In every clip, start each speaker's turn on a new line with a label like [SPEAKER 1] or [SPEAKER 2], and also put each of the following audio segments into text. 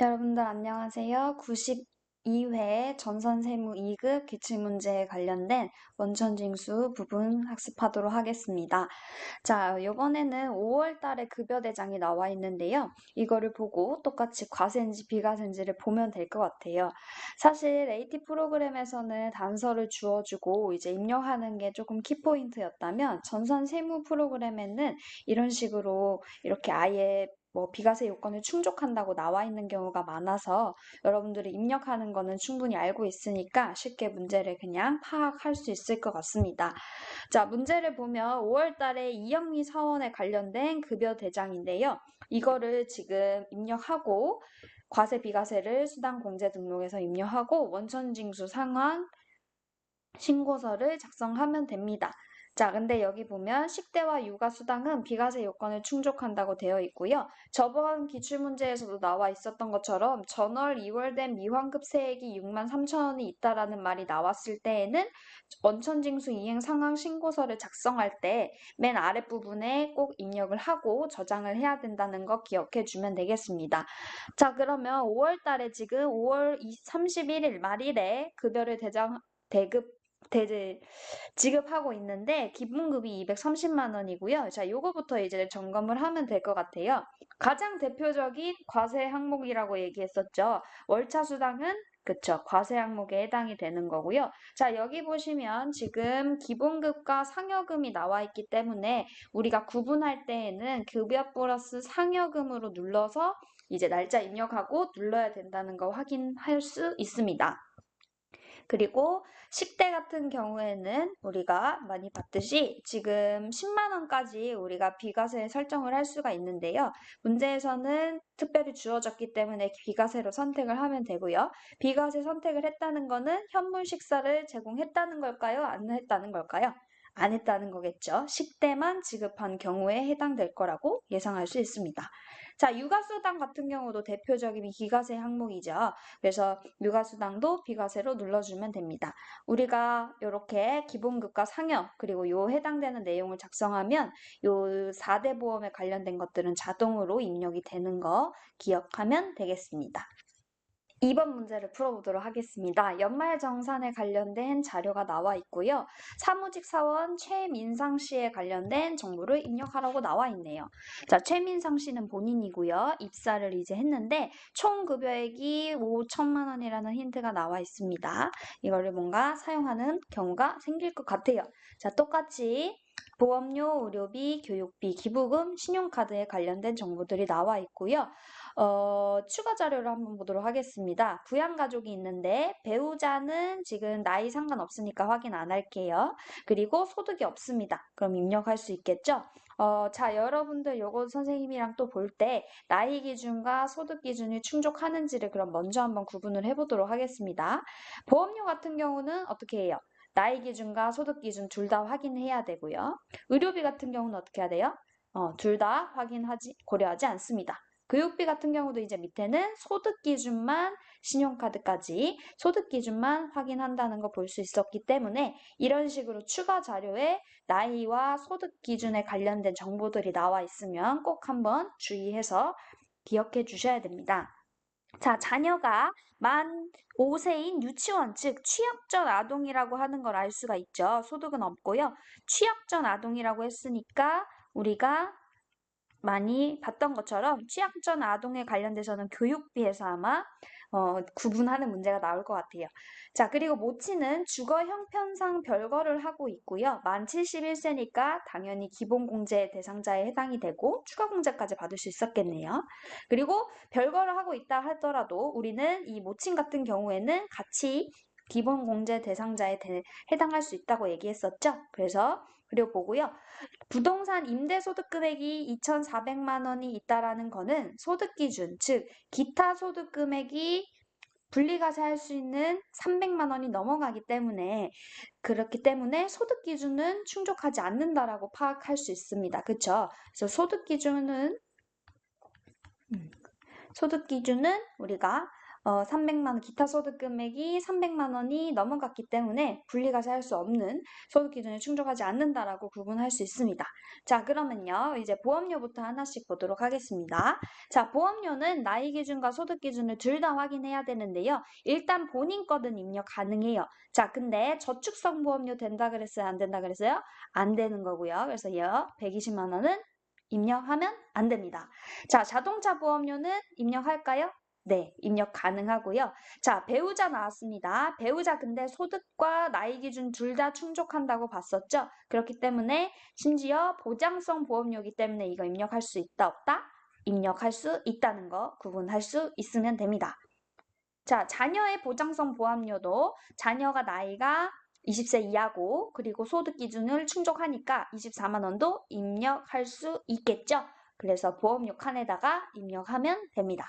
[SPEAKER 1] 여러분들 안녕하세요. 92회 전산세무 2급 기출문제에 관련된 원천징수 부분 학습하도록 하겠습니다. 자, 이번에는 5월 달에 급여 대장이 나와 있는데요. 이거를 보고 똑같이 과세인지 비과세인지를 보면 될 것 같아요. 사실 AT 프로그램에서는 단서를 주어주고 이제 입력하는 게 조금 키포인트였다면 전산세무 프로그램에는 이런 식으로 이렇게 아예 비과세 요건을 충족한다고 나와 있는 경우가 많아서 여러분들이 입력하는 거는 충분히 알고 있으니까 쉽게 문제를 그냥 파악할 수 있을 것 같습니다. 자, 문제를 보면 5월 달에 이영미 사원에 관련된 급여 대장인데요. 이거를 지금 입력하고 과세 비과세를 수당 공제 등록에서 입력하고 원천징수 상환 신고서를 작성하면 됩니다. 자, 근데 여기 보면 식대와 육아수당은 비과세 요건을 충족한다고 되어 있고요. 저번 기출문제에서도 나와 있었던 것처럼 전월 2월 된 미환급 세액이 63,000원이 있다라는 말이 나왔을 때에는 원천징수 이행 상황 신고서를 작성할 때 맨 아랫부분에 꼭 입력을 하고 저장을 해야 된다는 거 기억해 주면 되겠습니다. 자, 그러면 5월 달에 지금 5월 31일 말일에 급여를 지급하고 있는데 기본급이 230만 원이고요. 자, 요거부터 이제 점검을 하면 될 것 같아요. 가장 대표적인 과세 항목이라고 얘기했었죠. 월차 수당은 그쵸. 과세 항목에 해당이 되는 거고요. 자, 여기 보시면 지금 기본급과 상여금이 나와 있기 때문에 우리가 구분할 때에는 급여 플러스 상여금으로 눌러서 이제 날짜 입력하고 눌러야 된다는 거 확인할 수 있습니다. 그리고 식대 같은 경우에는 우리가 많이 봤듯이 지금 10만 원까지 우리가 비과세 설정을 할 수가 있는데요. 문제에서는 특별히 주어졌기 때문에 비과세로 선택을 하면 되고요. 비과세 선택을 했다는 거는 현물 식사를 제공했다는 걸까요? 안 했다는 걸까요? 안 했다는 거겠죠. 식대만 지급한 경우에 해당될 거라고 예상할 수 있습니다. 자, 육아수당 같은 경우도 대표적인 비과세 항목이죠. 그래서 육아수당도 비과세로 눌러주면 됩니다. 우리가 이렇게 기본급과 상여 그리고 요 해당되는 내용을 작성하면 요 4대 보험에 관련된 것들은 자동으로 입력이 되는 거 기억하면 되겠습니다. 2번 문제를 풀어보도록 하겠습니다. 연말정산에 관련된 자료가 나와 있고요. 사무직 사원 최민상 씨에 관련된 정보를 입력하라고 나와 있네요. 자, 최민상 씨는 본인이고요. 입사를 이제 했는데 총 급여액이 5천만 원이라는 힌트가 나와 있습니다. 이거를 뭔가 사용하는 경우가 생길 것 같아요. 자, 똑같이 보험료, 의료비, 교육비, 기부금, 신용카드에 관련된 정보들이 나와 있고요. 추가 자료를 한번 보도록 하겠습니다. 부양가족이 있는데 배우자는 지금 나이 상관없으니까 확인 안 할게요. 그리고 소득이 없습니다. 그럼 입력할 수 있겠죠? 자, 여러분들 요거 선생님이랑 또 볼 때 나이 기준과 소득 기준이 충족하는지를 그럼 먼저 한번 구분을 해보도록 하겠습니다. 보험료 같은 경우는 어떻게 해요? 나이 기준과 소득 기준 둘 다 확인해야 되고요. 의료비 같은 경우는 어떻게 해야 돼요? 둘 다 고려하지 않습니다. 교육비 같은 경우도 이제 밑에는 소득 기준만 신용카드까지 소득 기준만 확인한다는 거 볼 수 있었기 때문에 이런 식으로 추가 자료에 나이와 소득 기준에 관련된 정보들이 나와 있으면 꼭 한번 주의해서 기억해 주셔야 됩니다. 자, 자녀가 만 5세인 유치원, 즉 취업 전 아동이라고 하는 걸 알 수가 있죠. 소득은 없고요. 취업 전 아동이라고 했으니까 우리가 많이 봤던 것처럼 취약 전 아동에 관련돼서는 교육비에서 아마 구분하는 문제가 나올 것 같아요. 자, 그리고 모친은 주거 형편상 별거를 하고 있고요. 만 71세니까 당연히 기본공제 대상자에 해당이 되고 추가공제까지 받을 수 있었겠네요. 그리고 별거를 하고 있다 하더라도 우리는 이 모친 같은 경우에는 같이 기본공제 대상자에 해당할 수 있다고 얘기했었죠. 그리고 보고요. 부동산 임대소득 금액이 2,400만 원이 있다라는 거는 소득 기준, 즉 기타 소득 금액이 분리과세할 수 있는 300만 원이 넘어가기 때문에 그렇기 때문에 소득 기준은 충족하지 않는다라고 파악할 수 있습니다. 그렇죠? 그래서 소득 기준은 우리가 300만 원, 기타 소득 금액이 300만 원이 넘어갔기 때문에 분리과세 할 수 없는 소득 기준에 충족하지 않는다라고 구분할 수 있습니다. 자, 그러면요. 이제 보험료부터 하나씩 보도록 하겠습니다. 자, 보험료는 나이 기준과 소득 기준을 둘 다 확인해야 되는데요. 일단 본인 거는 입력 가능해요. 자, 근데 저축성 보험료 된다 그랬어요? 안 된다 그랬어요? 안 되는 거고요. 그래서 120만 원은 입력하면 안 됩니다. 자, 자동차 보험료는 입력할까요? 네, 입력 가능하고요. 자, 배우자 나왔습니다. 배우자 근데 소득과 나이 기준 둘 다 충족한다고 봤었죠? 그렇기 때문에 심지어 보장성 보험료이기 때문에 이거 입력할 수 있다, 없다? 입력할 수 있다는 거 구분할 수 있으면 됩니다. 자, 자녀의 보장성 보험료도 자녀가 나이가 20세 이하고 그리고 소득 기준을 충족하니까 24만 원도 입력할 수 있겠죠? 그래서 보험료 칸에다가 입력하면 됩니다.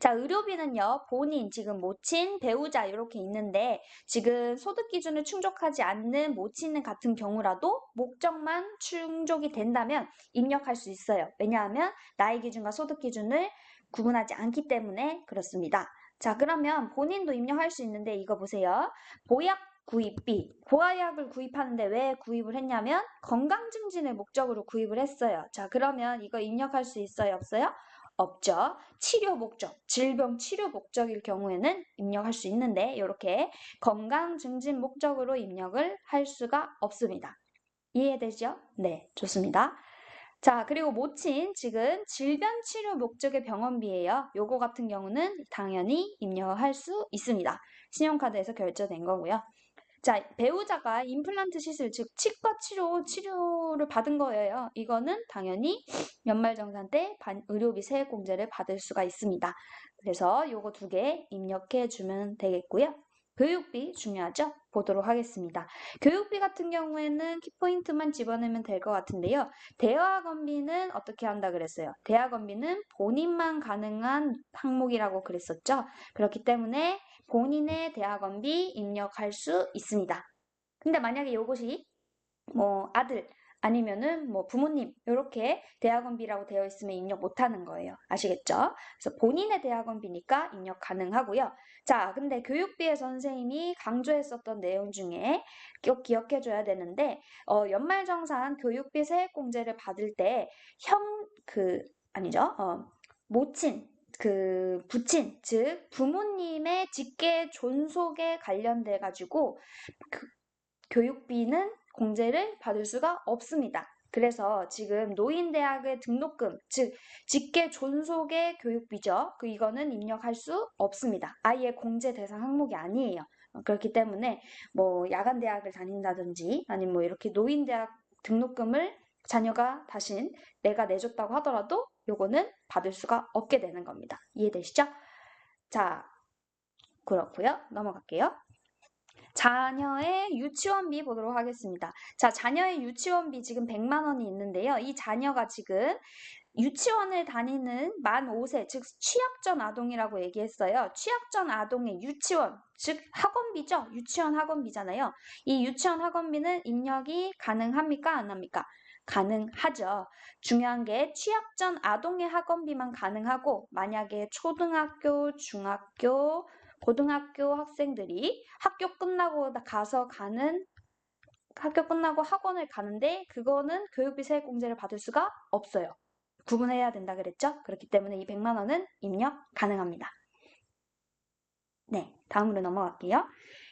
[SPEAKER 1] 자, 의료비는요, 본인, 지금 모친, 배우자 이렇게 있는데 지금 소득 기준을 충족하지 않는 모친은 같은 경우라도 목적만 충족이 된다면 입력할 수 있어요. 왜냐하면 나이 기준과 소득 기준을 구분하지 않기 때문에 그렇습니다. 자, 그러면 본인도 입력할 수 있는데 이거 보세요. 보약 구입비, 보아약을 구입하는데 왜 구입을 했냐면 건강 증진을 목적으로 구입을 했어요. 자, 그러면 이거 입력할 수 있어요, 없어요? 없죠. 치료 목적, 질병 치료 목적일 경우에는 입력할 수 있는데 이렇게 건강 증진 목적으로 입력을 할 수가 없습니다. 이해되죠? 네, 좋습니다. 자, 그리고 모친 지금 질병 치료 목적의 병원비예요. 요거 같은 경우는 당연히 입력할 수 있습니다. 신용카드에서 결제된 거고요. 자, 배우자가 임플란트 시술, 즉 치과 치료를 받은 거예요. 이거는 당연히 연말정산 때 의료비 세액공제를 받을 수가 있습니다. 그래서 요거 두 개 입력해 주면 되겠고요. 교육비 중요하죠? 보도록 하겠습니다. 교육비 같은 경우에는 키포인트만 집어넣으면 될 것 같은데요. 대학원비는 어떻게 한다 그랬어요? 대학원비는 본인만 가능한 항목이라고 그랬었죠? 그렇기 때문에 본인의 대학원비 입력할 수 있습니다. 근데 만약에 이것이 뭐 아들 아니면은 뭐 부모님 이렇게 대학원비라고 되어 있으면 입력 못하는 거예요. 아시겠죠? 그래서 본인의 대학원비니까 입력 가능하고요. 자, 근데 교육비에 선생님이 강조했었던 내용 중에 꼭 기억해줘야 되는데 연말정산 교육비 세액공제를 받을 때 아니죠? 모친 부친, 즉 부모님의 직계 존속에 관련돼 가지고 교육비는 공제를 받을 수가 없습니다. 그래서 지금 노인대학의 등록금, 즉 직계 존속의 교육비죠. 이거는 입력할 수 없습니다. 아예 공제 대상 항목이 아니에요. 그렇기 때문에 뭐 야간 대학을 다닌다든지 아니면 뭐 이렇게 노인대학 등록금을 자녀가 다신 내가 내줬다고 하더라도 요거는 받을 수가 없게 되는 겁니다. 이해되시죠? 자, 그렇고요. 넘어갈게요. 자녀의 유치원비 보도록 하겠습니다. 자, 자녀의 유치원비 지금 100만 원이 있는데요. 이 자녀가 지금 유치원을 다니는 만 5세, 즉 취약 전 아동이라고 얘기했어요. 취약 전 아동의 유치원, 즉 학원비죠. 유치원 학원비잖아요. 이 유치원 학원비는 입력이 가능합니까? 안 합니까? 가능하죠. 중요한 게 취약 전 아동의 학원비만 가능하고 만약에 초등학교, 중학교, 고등학교 학생들이 학교 끝나고 학원을 가는데 그거는 교육비 세액 공제를 받을 수가 없어요. 구분해야 된다 그랬죠? 그렇기 때문에 이 100만 원은 입력 가능합니다. 네, 다음으로 넘어갈게요.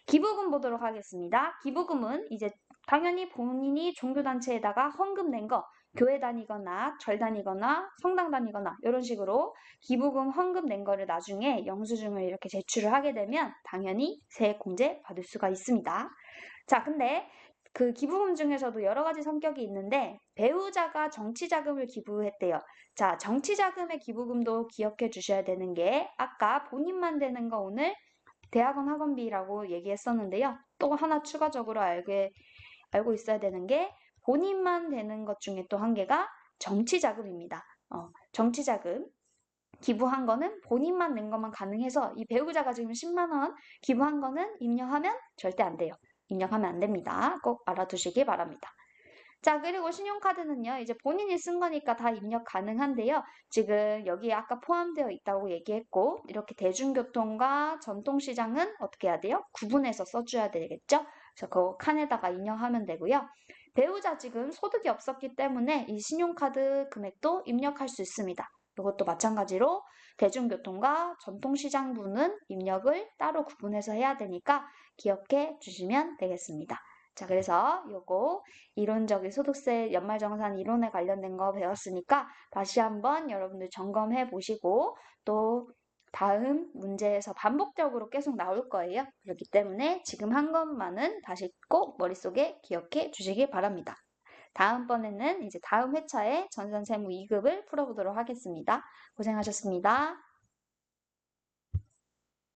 [SPEAKER 1] 기부금 보도록 하겠습니다. 기부금은 이제 당연히 본인이 종교단체에다가 헌금 낸 거, 교회 다니거나 절 다니거나 성당 다니거나 이런 식으로 기부금 헌금 낸 거를 나중에 영수증을 이렇게 제출을 하게 되면 당연히 세액공제 받을 수가 있습니다. 자, 근데 그 기부금 중에서도 여러 가지 성격이 있는데 배우자가 정치자금을 기부했대요. 자, 정치자금의 기부금도 기억해 주셔야 되는 게 아까 본인만 되는 거 오늘 대학원 학원비라고 얘기했었는데요. 또 하나 추가적으로 알고 있어야 되는 게 본인만 되는 것 중에 또 한 개가 정치자금입니다. 정치자금 기부한 거는 본인만 낸 것만 가능해서 이 배우자가 지금 10만 원 기부한 거는 입력하면 절대 안 돼요. 입력하면 안 됩니다. 꼭 알아두시기 바랍니다. 자, 그리고 신용카드는요, 이제 본인이 쓴 거니까 다 입력 가능한데요. 지금 여기에 아까 포함되어 있다고 얘기했고, 이렇게 대중교통과 전통시장은 어떻게 해야 돼요? 구분해서 써줘야 되겠죠? 그래서 그 칸에다가 입력하면 되고요. 배우자 지금 소득이 없었기 때문에 이 신용카드 금액도 입력할 수 있습니다. 이것도 마찬가지로 대중교통과 전통시장부는 입력을 따로 구분해서 해야 되니까 기억해 주시면 되겠습니다. 자, 그래서 요거 이론적인 소득세 연말정산 이론에 관련된 거 배웠으니까 다시 한번 여러분들 점검해 보시고 또 다음 문제에서 반복적으로 계속 나올 거예요. 그렇기 때문에 지금 한 것만은 다시 꼭 머릿속에 기억해 주시기 바랍니다. 다음번에는 이제 다음 회차에 전산세무 2급을 풀어보도록 하겠습니다. 고생하셨습니다.